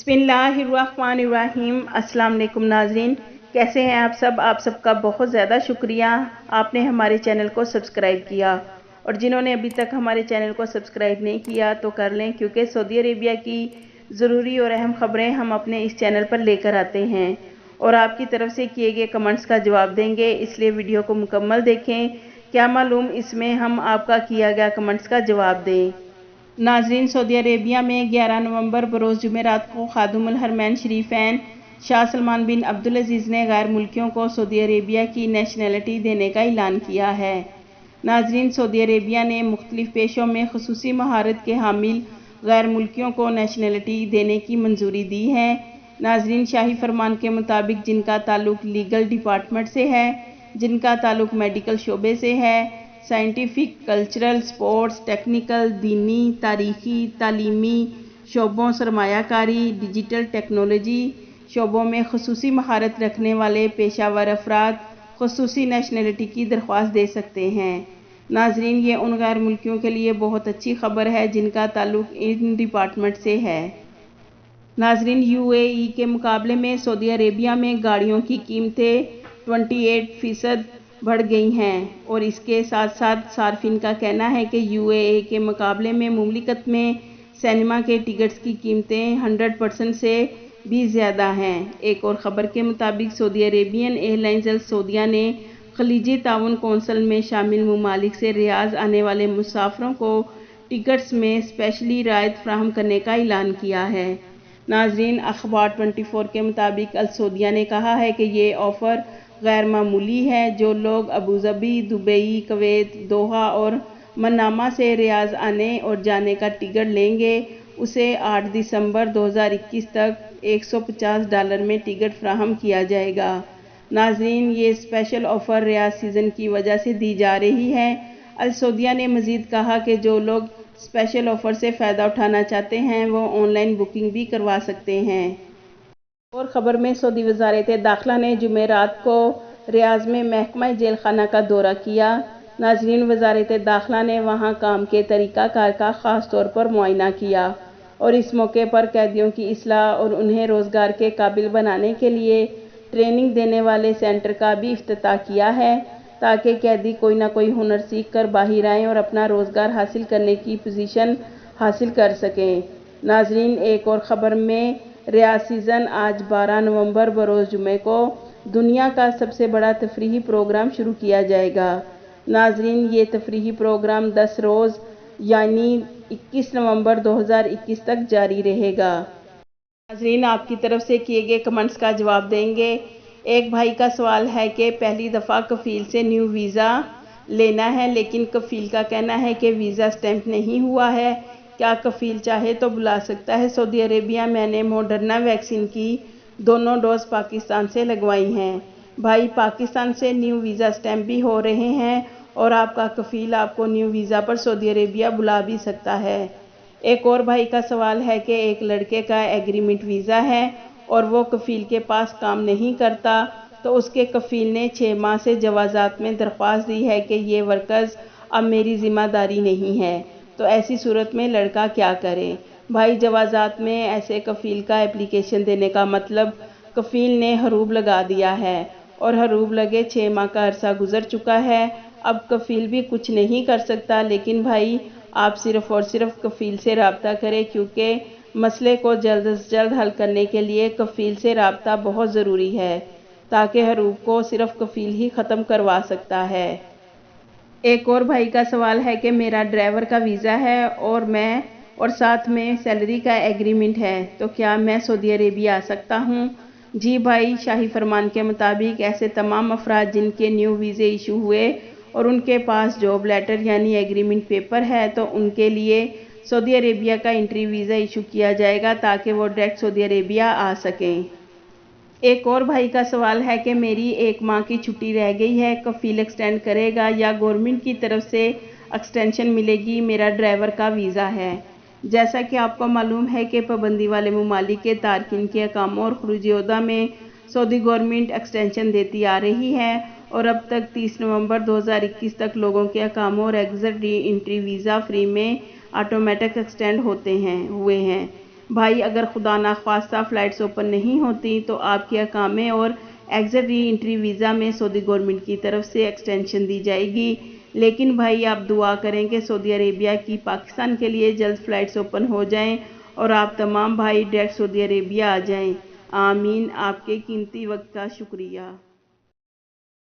बिस्मिल्लाहिर्रहमानिर्रहीम। अस्सलाम वालेकुम नाज़रीन, कैसे हैं आप सब? आप सबका बहुत ज़्यादा शुक्रिया, आपने हमारे चैनल को सब्सक्राइब किया। और जिन्होंने अभी तक हमारे चैनल को सब्सक्राइब नहीं किया तो कर लें, क्योंकि सऊदी अरेबिया की ज़रूरी और अहम खबरें हम अपने इस चैनल पर लेकर आते हैं और आपकी तरफ से किए गए कमेंट्स का जवाब देंगे। इसलिए वीडियो को मुकम्मल देखें, क्या मालूम इसमें हम आपका किया गया कमेंट्स का जवाब दें। नाज़रीन, सऊदी अरेबिया में 11 नवंबर बरोज़ जुमेरात को खादुमुल हरमैन शरीफैन शाह सलमान बिन अब्दुल अज़ीज़ ने गैर मुल्कियों को सऊदी अरेबिया की नेशनैलिटी देने का ऐलान किया है। नाज़रीन, सऊदी अरेबिया ने मुख्तलिफ पेशों में ख़ुसूसी महारत के हामिल गैर मुल्कियों को नेशनैलिटी देने की मंजूरी दी है। नाज़रीन, शाही फरमान के मुताबिक जिनका ताल्लुक़ लीगल डिपार्टमेंट से है, जिनका ताल्लुक़ मेडिकल शोबे से है, साइंटिफिक, कल्चरल, स्पोर्ट्स, टेक्निकल, दीनी, तारीख़ी, तालीमी शोबों, सरमायाकारी, डिजिटल टेक्नोलॉजी शोबों में ख़ुसूसी महारत रखने वाले पेशावर अफराद ख़ुसूसी नेशनैलिटी की दरख्वास्त दे सकते हैं। नाज़रीन, ये उन गैर मुल्कियों के लिए बहुत अच्छी खबर है जिनका ताल्लुक़ इन डिपार्टमेंट से है। नाज़रीन, यूएई के मुकाबले में सऊदी अरेबिया में गाड़ियों की कीमतें 28% बढ़ गई हैं और इसके साथ साथ सार्फिन का कहना है कि यूएई के मुकाबले में मुमलिकत में सिनेमा के टिकट्स की कीमतें 100% से भी ज़्यादा हैं। एक और ख़बर के मुताबिक सऊदी अरेबियन एयरलाइंस अल सऊदिया ने खलीजी ताउन कौंसिल में शामिल ममालिक से रियाज आने वाले मुसाफिरों को टिकट्स में स्पेशली रायत फराहम करने का ऐलान किया है। नाज़रीन, अखबार 24 के मुताबिक अल सऊदिया ने कहा है कि ये ऑफ़र गैर मामूली है। जो लोग अबूज़बी, दुबई, कुवैत, दोहा और मनामा से रियाज आने और जाने का टिकट लेंगे, उसे 8 दिसंबर 2021 तक $150 में टिकट फराहम किया जाएगा। नाज़रीन, ये स्पेशल ऑफ़र रियाज सीज़न की वजह से दी जा रही है। अल सऊदिया ने मज़ीद कहा कि जो लोग स्पेशल ऑफ़र से फ़ायदा उठाना चाहते हैं वो ऑनलाइन बुकिंग भी करवा सकते हैं। और ख़बर में सऊदी वज़ारत दाखिला ने जुमेरात को रियाज में महकमा जेल खाना का दौरा किया। नाज़रीन, वज़ारत दाखिला ने वहाँ काम के तरीक़ाकार का ख़ास तौर पर मुआयना किया और इस मौके पर कैदियों की इस्लाह और उन्हें रोज़गार के काबिल बनाने के लिए ट्रेनिंग देने वाले सेंटर का भी इफ्तिताह किया है, ताकि कैदी कोई ना कोई हुनर सीख कर बाहर आएँ और अपना रोज़गार हासिल करने की पोजीशन हासिल कर सकें। नाज़रीन, एक और ख़बर में रियाज सीज़न आज 12 नवंबर बरोज़ जुमे को दुनिया का सबसे बड़ा तफरीही प्रोग्राम शुरू किया जाएगा। नाज़रीन, ये तफरीही प्रोग्राम 10 रोज़ यानी 21 नवंबर 2021 तक जारी रहेगा। नाज़रीन, आपकी तरफ से किए गए कमेंट्स का जवाब देंगे। एक भाई का सवाल है कि पहली दफ़ा कफ़ील से न्यू वीज़ा लेना है, लेकिन कफ़ील का कहना है कि वीज़ा स्टैंप नहीं हुआ है, क्या कफ़ील चाहे तो बुला सकता है सऊदी अरेबिया? मैंने मॉडर्ना वैक्सीन की दोनों डोज पाकिस्तान से लगवाई हैं। भाई, पाकिस्तान से न्यू वीज़ा स्टैंप भी हो रहे हैं और आपका कफ़ील आपको न्यू वीज़ा पर सऊदी अरेबिया बुला भी सकता है। एक और भाई का सवाल है कि एक लड़के का एग्रीमेंट वीज़ा है और वो कफ़ील के पास काम नहीं करता, तो उसके कफ़ील ने 6 माह से जवाज़ात में दरख्वास्त दी है कि ये वर्कर्स अब मेरी ज़िम्मेदारी नहीं है, तो ऐसी सूरत में लड़का क्या करे? भाई, जवाज़ात में ऐसे कफ़ील का एप्लीकेशन देने का मतलब कफ़ील ने हरूब लगा दिया है और हरूब लगे 6 माह का अरसा गुजर चुका है। अब कफ़ील भी कुछ नहीं कर सकता। लेकिन भाई, आप सिर्फ़ और सिर्फ कफ़ील से रब्ता करें, क्योंकि मसले को जल्द से जल्द हल करने के लिए कफ़ील से रब्ता बहुत ज़रूरी है, ताकि हरूब को सिर्फ कफ़ील ही ख़त्म करवा सकता है। एक और भाई का सवाल है कि मेरा ड्राइवर का वीज़ा है और साथ में सैलरी का एग्रीमेंट है, तो क्या मैं सऊदी अरेबिया आ सकता हूँ? जी भाई, शाही फरमान के मुताबिक ऐसे तमाम अफराद जिनके न्यू वीज़े इशू हुए और उनके पास जॉब लेटर यानी एग्रीमेंट पेपर है, तो उनके लिए सऊदी अरेबिया का एंट्री वीज़ा इशू किया जाएगा ताकि वो डायरेक्ट सऊदी अरेबिया आ सकें। एक और भाई का सवाल है कि मेरी 1 माह की छुट्टी रह गई है, कफ़ील एक्सटेंड करेगा या गवर्नमेंट की तरफ से एक्सटेंशन मिलेगी? मेरा ड्राइवर का वीज़ा है। जैसा कि आपको मालूम है कि पाबंदी वाले ममालिक के तारकिन के अकामों और खरूज ओहदा में सऊदी गवर्नमेंट एक्सटेंशन देती आ रही है और अब तक 30 नवंबर 2021 तक लोगों के अकामों और exit re entry visa free में ऑटोमेटिक एक्सटेंड हुए हैं। بھائی اگر خدا نخواستہ فلائٹس اوپن نہیں ہوتی تو آپ کے اقامے اور ایگزٹ ری انٹری ویزا میں سعودی گورنمنٹ کی طرف سے ایکسٹینشن دی جائے گی۔ لیکن بھائی آپ دعا کریں کہ سعودی عربیہ کی پاکستان کے لیے جلد فلائٹس اوپن ہو جائیں اور آپ تمام بھائی ڈائریکٹ سعودی عربیہ آ جائیں۔ آمین۔ آپ کے قیمتی وقت کا شکریہ۔